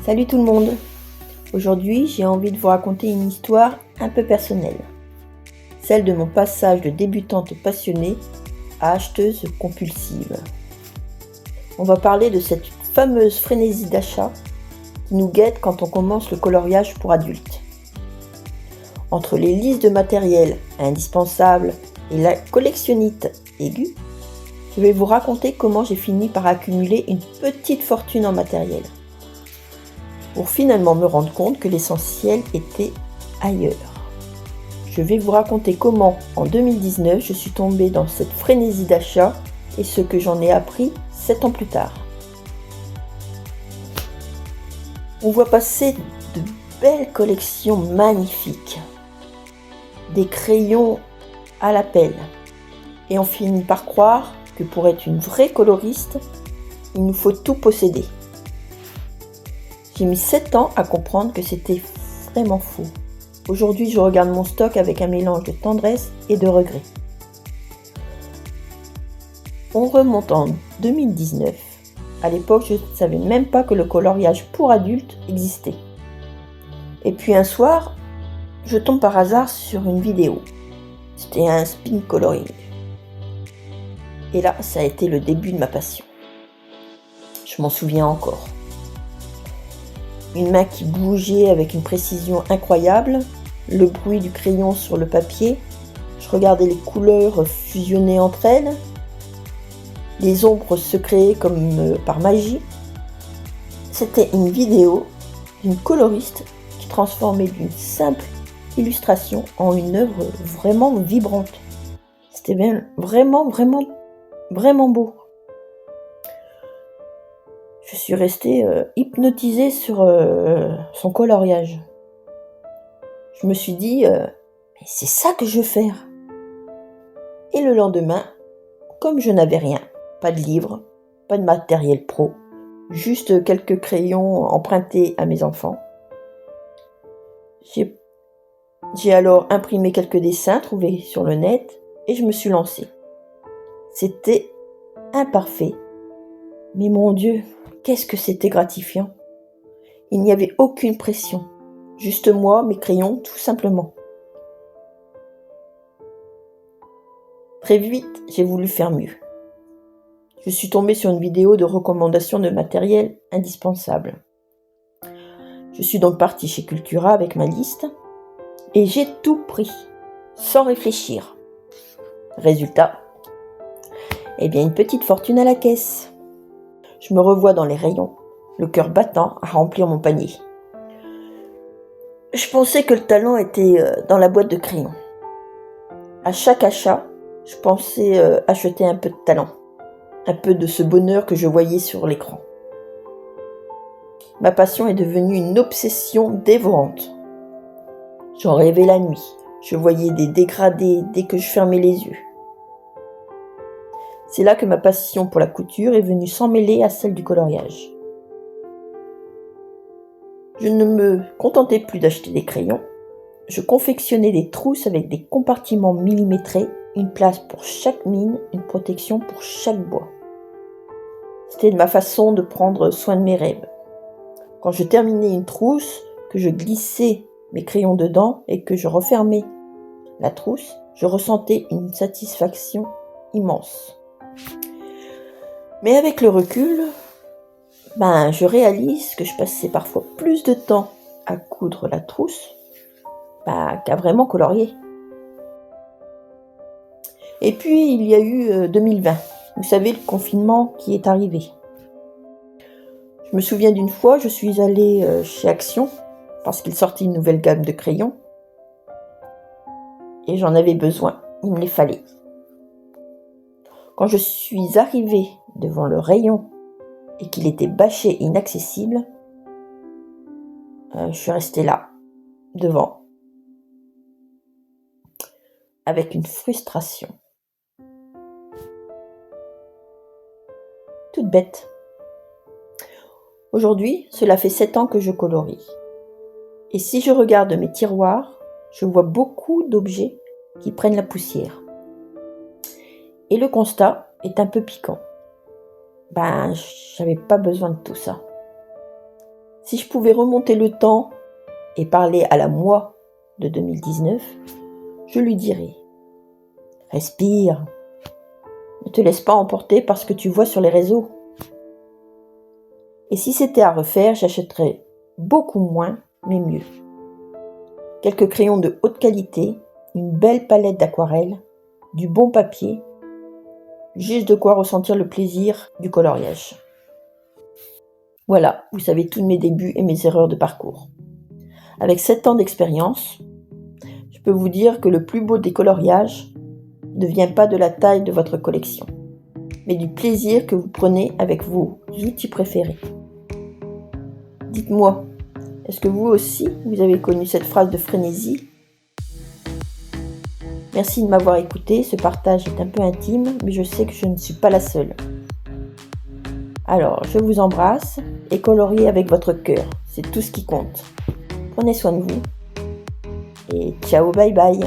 Salut tout le monde. Aujourd'hui, j'ai envie de vous raconter une histoire un peu personnelle. Celle de mon passage de débutante passionnée à acheteuse compulsive. On va parler de cette fameuse frénésie d'achat qui nous guette quand on commence le coloriage pour adultes. Entre les listes de matériel indispensables et la collectionnite aiguë, je vais vous raconter comment j'ai fini par accumuler une petite fortune en matériel, pour finalement me rendre compte que l'essentiel était ailleurs. Je vais vous raconter comment, en 2019, je suis tombée dans cette frénésie d'achat et ce que j'en ai appris 7 ans plus tard. On voit passer de belles collections magnifiques, des crayons à la pelle, et on finit par croire que pour être une vraie coloriste, il nous faut tout posséder. J'ai mis 7 ans à comprendre que c'était vraiment faux. Aujourd'hui, je regarde mon stock avec un mélange de tendresse et de regret. On remonte en 2019. À l'époque, je ne savais même pas que le coloriage pour adultes existait. Et puis un soir, je tombe par hasard sur une vidéo. C'était un spin coloring. Et là, ça a été le début de ma passion. Je m'en souviens encore. Une main qui bougeait avec une précision incroyable, le bruit du crayon sur le papier, je regardais les couleurs fusionner entre elles, les ombres se créaient comme par magie. C'était une vidéo d'une coloriste qui transformait d'une simple illustration en une œuvre vraiment vibrante. C'était vraiment beau. Je suis restée hypnotisée sur son coloriage. Je me suis dit, mais c'est ça que je veux faire. Et le lendemain, comme je n'avais rien, pas de livres, pas de matériel pro, juste quelques crayons empruntés à mes enfants, j'ai alors imprimé quelques dessins trouvés sur le net et je me suis lancée. C'était imparfait, mais mon Dieu, qu'est-ce que c'était gratifiant. Il n'y avait aucune pression, juste moi, mes crayons, tout simplement. Très vite, j'ai voulu faire mieux. Je suis tombée sur une vidéo de recommandation de matériel indispensable. Je suis donc partie chez Cultura avec ma liste et j'ai tout pris, sans réfléchir. Résultat, une petite fortune à la caisse. Je me revois dans les rayons, le cœur battant à remplir mon panier. Je pensais que le talent était dans la boîte de crayons. À chaque achat, je pensais acheter un peu de talent, un peu de ce bonheur que je voyais sur l'écran. Ma passion est devenue une obsession dévorante. J'en rêvais la nuit, je voyais des dégradés dès que je fermais les yeux. C'est là que ma passion pour la couture est venue s'emmêler à celle du coloriage. Je ne me contentais plus d'acheter des crayons, je confectionnais des trousses avec des compartiments millimétrés, une place pour chaque mine, une protection pour chaque bois. C'était ma façon de prendre soin de mes rêves. Quand je terminais une trousse, que je glissais mes crayons dedans et que je refermais la trousse, je ressentais une satisfaction immense. Mais avec le recul, je réalise que je passais parfois plus de temps à coudre la trousse qu'à vraiment colorier. Et puis il y a eu 2020, vous savez, le confinement qui est arrivé. Je me souviens d'une fois, je suis allée chez Action parce qu'il sortait une nouvelle gamme de crayons et j'en avais besoin, il me les fallait. Quand je suis arrivée devant le rayon et qu'il était bâché inaccessible, je suis restée là, devant, avec une frustration. Toute bête. Aujourd'hui, cela fait 7 ans que je colorie. Et si je regarde mes tiroirs, je vois beaucoup d'objets qui prennent la poussière. Et le constat est un peu piquant. J'avais pas besoin de tout ça. Si je pouvais remonter le temps et parler à la moi de 2019, je lui dirais « Respire, ne te laisse pas emporter par ce que tu vois sur les réseaux. » Et si c'était à refaire, j'achèterais beaucoup moins, mais mieux. Quelques crayons de haute qualité, une belle palette d'aquarelle, du bon papier, juste de quoi ressentir le plaisir du coloriage. Voilà, vous savez tous mes débuts et mes erreurs de parcours. Avec 7 ans d'expérience, je peux vous dire que le plus beau des coloriages ne vient pas de la taille de votre collection, mais du plaisir que vous prenez avec vos outils préférés. Dites-moi, est-ce que vous aussi, vous avez connu cette phrase de frénésie ? Merci de m'avoir écouté, ce partage est un peu intime, mais je sais que je ne suis pas la seule. Alors, je vous embrasse et coloriez avec votre cœur, c'est tout ce qui compte. Prenez soin de vous et ciao, bye bye.